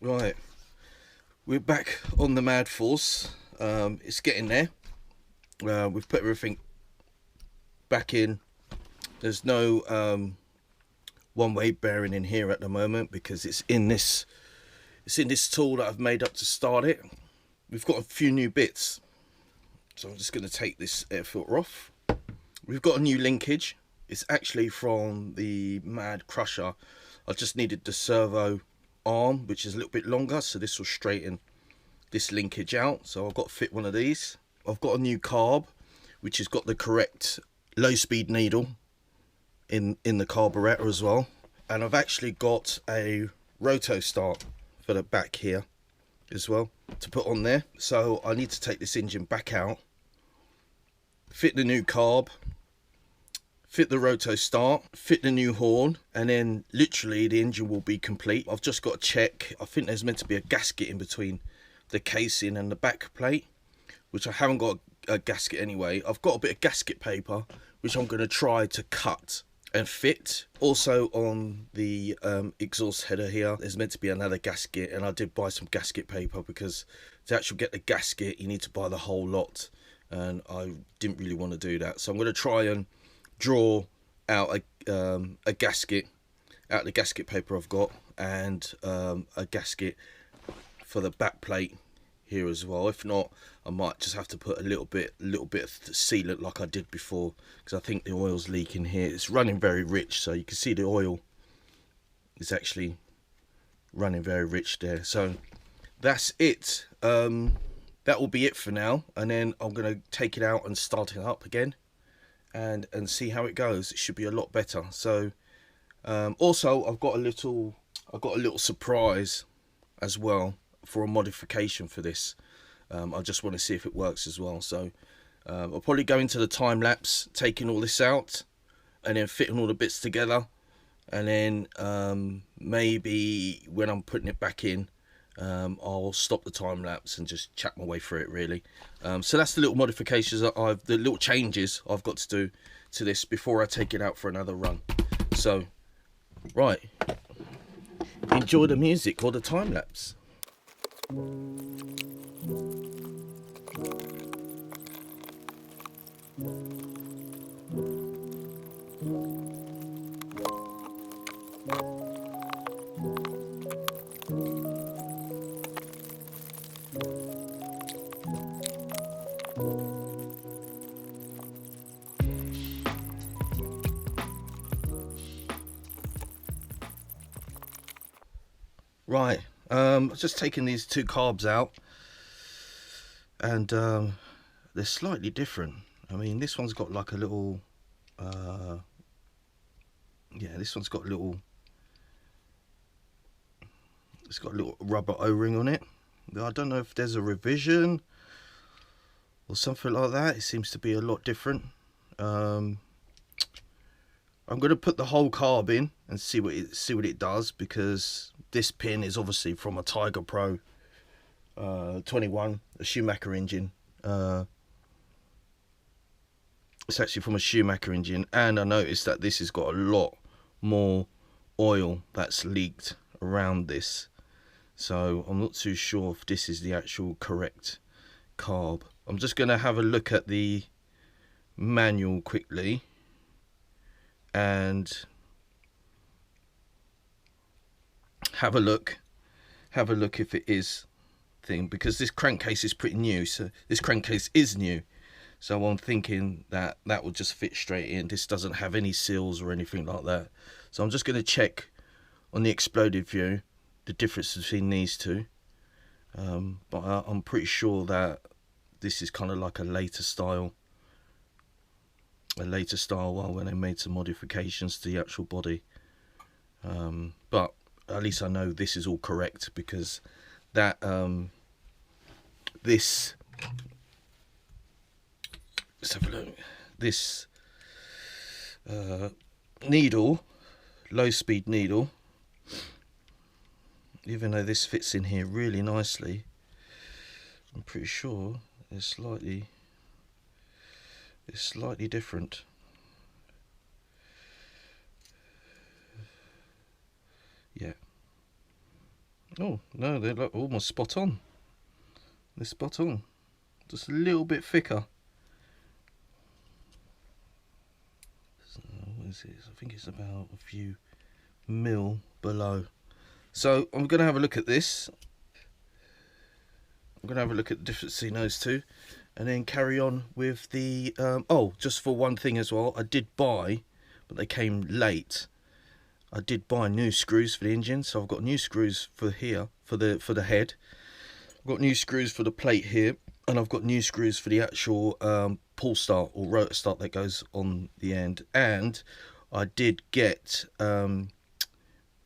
Right, we're back on the Mad Force. It's getting there. We've put everything back in. There's no one-way bearing in here at the moment because it's in this tool that I've made up to start it. We've got a few new bits, so I'm just going to take this air filter off. We've got a new linkage. It's actually from the Mad Crusher. I just needed the servo arm, which is a little bit longer, so this will straighten this linkage out. So I've got to fit one of these. I've got a new carb, which has got the correct low speed needle in the carburetor as well. And I've actually got a roto start for the back here as well to put on there. So I need to take this engine back out, fit the new carb, fit the roto start, fit the new horn, and then literally the engine will be complete. I've just got to check. I think there's meant to be a gasket in between the casing and the back plate, which I haven't got a gasket anyway. I've got a bit of gasket paper which I'm going to try to cut and fit. Also on the exhaust header here, there's meant to be another gasket, and I did buy some gasket paper because to actually get the gasket you need to buy the whole lot, and I didn't really want to do that. So I'm going to try and draw out a gasket out of the gasket paper I've got, and a gasket for the back plate here as well. If not, I might just have to put a little bit of sealant like I did before, because I think the oil's leaking here. It's running very rich, so you can see the oil is actually running very rich there. So that's it. That will be it for now, and then I'm going to take it out and start it up again and see how it goes. It should be a lot better. So also I've got a little surprise as well for a modification for this. I just want to see if it works as well. So I'll probably go into the time lapse, taking all this out and then fitting all the bits together, and then maybe when I'm putting it back in, I'll stop the time lapse and just chat my way through it really. So that's the little modifications that the little changes I've got to do to this before I take it out for another run. So right, enjoy the music or the time lapse. Right, just taking these two carbs out, and they're slightly different. I mean, this one's got like a little, yeah, this one's got a little, it's got a little rubber O-ring on it. I don't know if there's a revision or something like that. It seems to be a lot different. I'm going to put the whole carb in and see what it does, because this pin is obviously from a Tiger Pro 21, a Schumacher engine. It's actually from a Schumacher engine, and I noticed that this has got a lot more oil that's leaked around this. So I'm not too sure if this is the actual correct carb. I'm just going to have a look at the manual quickly and have a look if it is thing, because this crankcase is pretty new. So this crankcase is new, so I'm thinking that will just fit straight in. This doesn't have any seals or anything like that. So I'm just going to check on the exploded view the difference between these two, but I'm pretty sure that this is kind of like a later style one when they made some modifications to the actual body. But at least I know this is all correct, because that this, let's have a look, this needle, low speed needle, even though this fits in here really nicely, I'm pretty sure it's slightly different. Yeah, Oh no, they're like almost spot on. They're spot on. Just a little bit thicker. So what is it? I think it's about a few mil below. So I'm going to have a look at this. I'm going to have a look at the difference between those two, and then carry on with the. Oh, just for one thing as well, I did buy, but they came late. I did buy new screws for the engine, so I've got new screws for here for the head. I've got new screws for the plate here, and I've got new screws for the actual pull start or rotor start that goes on the end. And I did get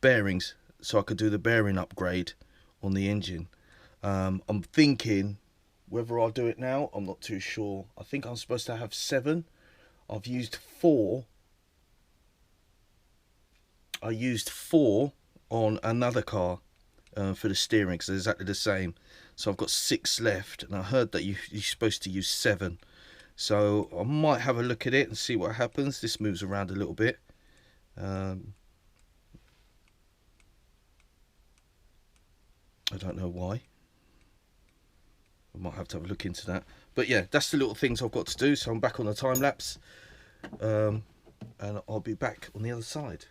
bearings, so I could do the bearing upgrade on the engine. I'm thinking whether I'll do it now. I'm not too sure. I think I'm supposed to have 7. I've used 4. I used 4 on another car for the steering because they're exactly the same. So I've got 6 left, and I heard that you're supposed to use 7. So I might have a look at it and see what happens. This moves around a little bit. I don't know why. I might have to have a look into that. But yeah, that's the little things I've got to do. So I'm back on the time lapse, and I'll be back on the other side.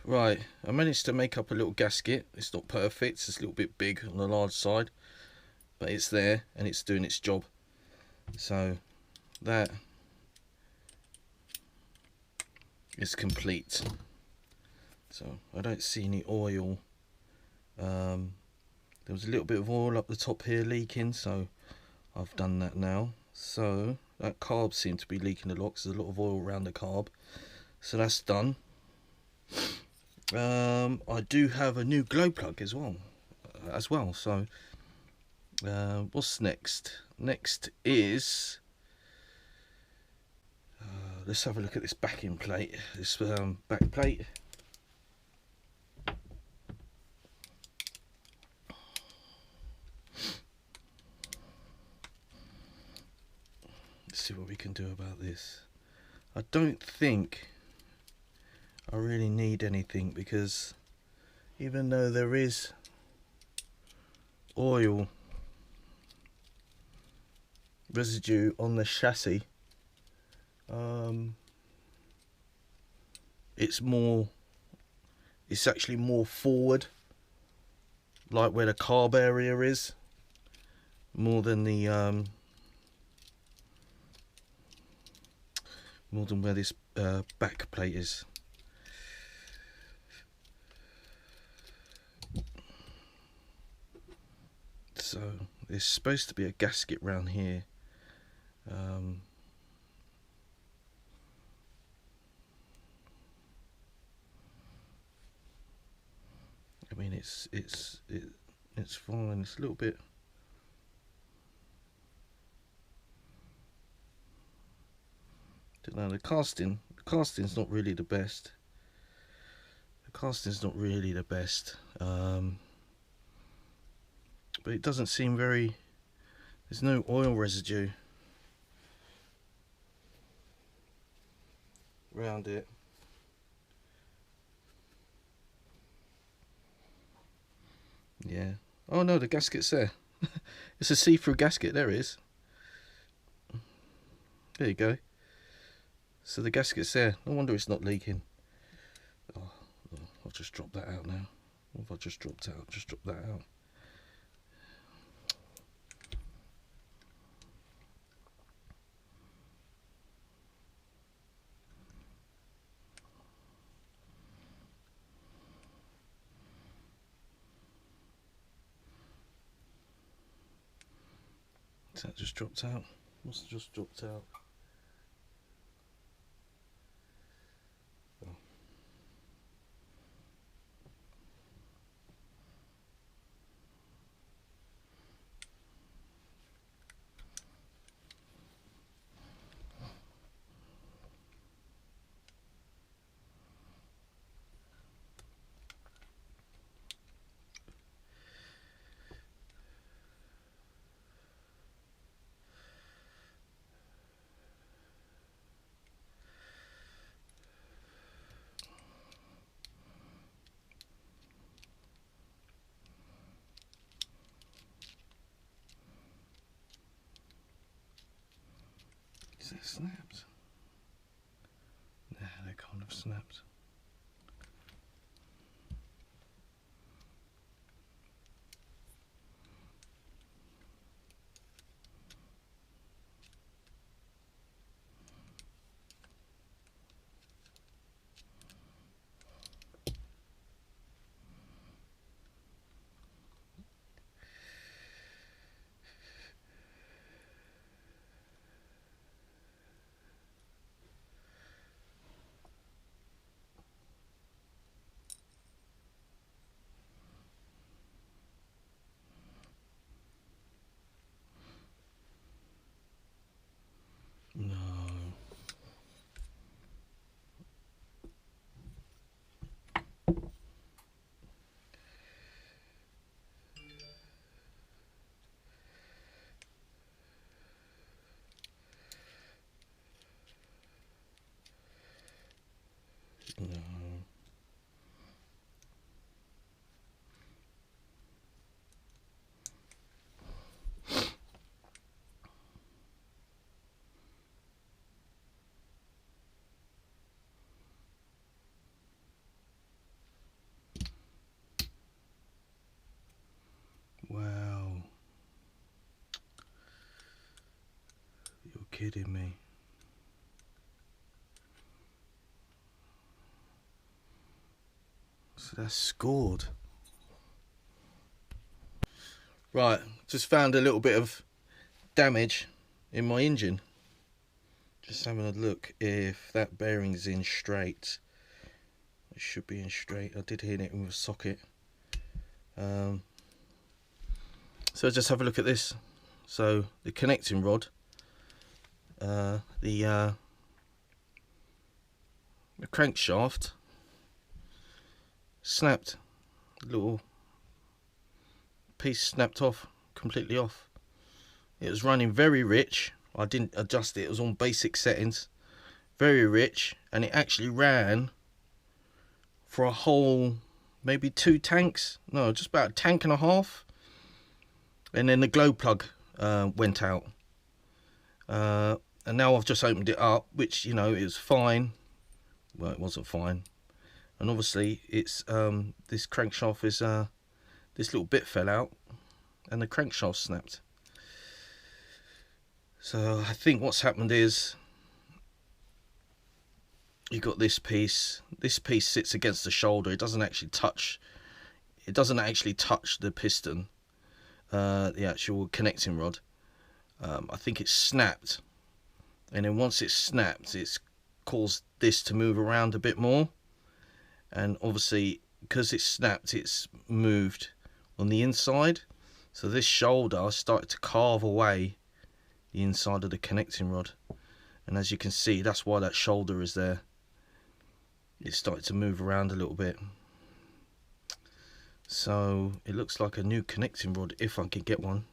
Right, I managed to make up a little gasket. It's not perfect, it's a little bit big on the large side, but it's there and it's doing its job. So that is complete. So I don't see any oil. There was a little bit of oil up the top here leaking, so I've done that now. So that carb seemed to be leaking a lot because there's a lot of oil around the carb. So that's done. I do have a new glow plug as well. So what's next? Next is let's have a look at this backing plate. This back plate. Let's see what we can do about this. I don't think I really need anything, because even though there is oil residue on the chassis, it's actually more forward, like where the carb area is, more than where this back plate is. So there's supposed to be a gasket round here. I mean, it's fine. It's a little bit. Don't know. The casting's not really the best. But it doesn't seem very. There's no oil residue around it. Yeah. Oh no, the gasket's there. It's a see-through gasket. There it is. There you go. So the gasket's there. No wonder it's not leaking. Oh, I'll just drop that out now. What have I just dropped out? Just drop that out. So that just dropped out. Must have just dropped out. Oh. Is that snapped? Nah, they can't have snapped. No. No. Wow. You're kidding me. So that's scored. Right, just found a little bit of damage in my engine. Just having a look if that bearing's in straight. It should be in straight. I did hit it with a socket. So just have a look at this. So the connecting rod, the crankshaft snapped. A little piece snapped off, completely off. It was running very rich. I didn't adjust it. It was on basic settings. Very rich, and it actually ran for a whole, maybe 2 tanks. No, just about a tank and a half. And then the glow plug went out. And now I've just opened it up, which, you know, is fine. Well, it wasn't fine. And obviously, it's this crankshaft is this little bit fell out, and the crankshaft snapped. So I think what's happened is you got this piece. This piece sits against the shoulder. It doesn't actually touch. It doesn't actually touch the piston, the actual connecting rod. I think it's snapped, and then once it's snapped, it's caused this to move around a bit more. And obviously, because it's snapped, it's moved on the inside. So this shoulder started to carve away the inside of the connecting rod, and as you can see, that's why that shoulder is there. It started to move around a little bit. So it looks like a new connecting rod if I can get one.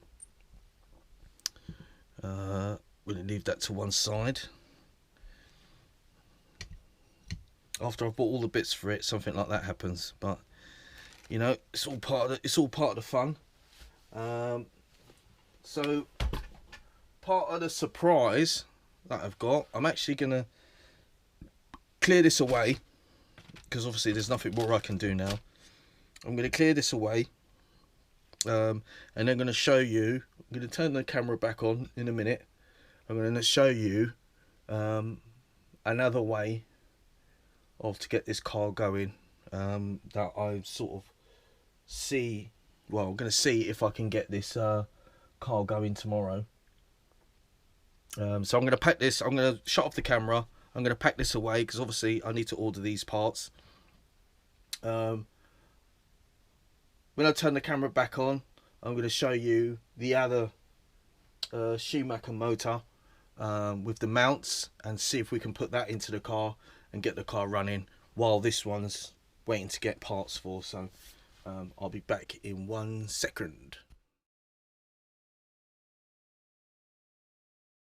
We'll leave that to one side. After I've bought all the bits for it, something like that happens. But you know, it's all part of the fun. So part of the surprise that I've got, I'm actually gonna clear this away, because obviously there's nothing more I can do now. I'm gonna clear this away, and I'm gonna show you. I'm gonna turn the camera back on in a minute. I'm gonna show you another way to get this car going, that I sort of see. Well, I'm gonna see if I can get this car going tomorrow. So I'm going to pack this. I'm going to shut off the camera. I'm going to pack this away, because obviously I need to order these parts. When I turn the camera back on, I'm going to show you the other Schumacher motor with the mounts, and see if we can put that into the car and get the car running while this one's waiting to get parts for. So I'll be back in 1 second.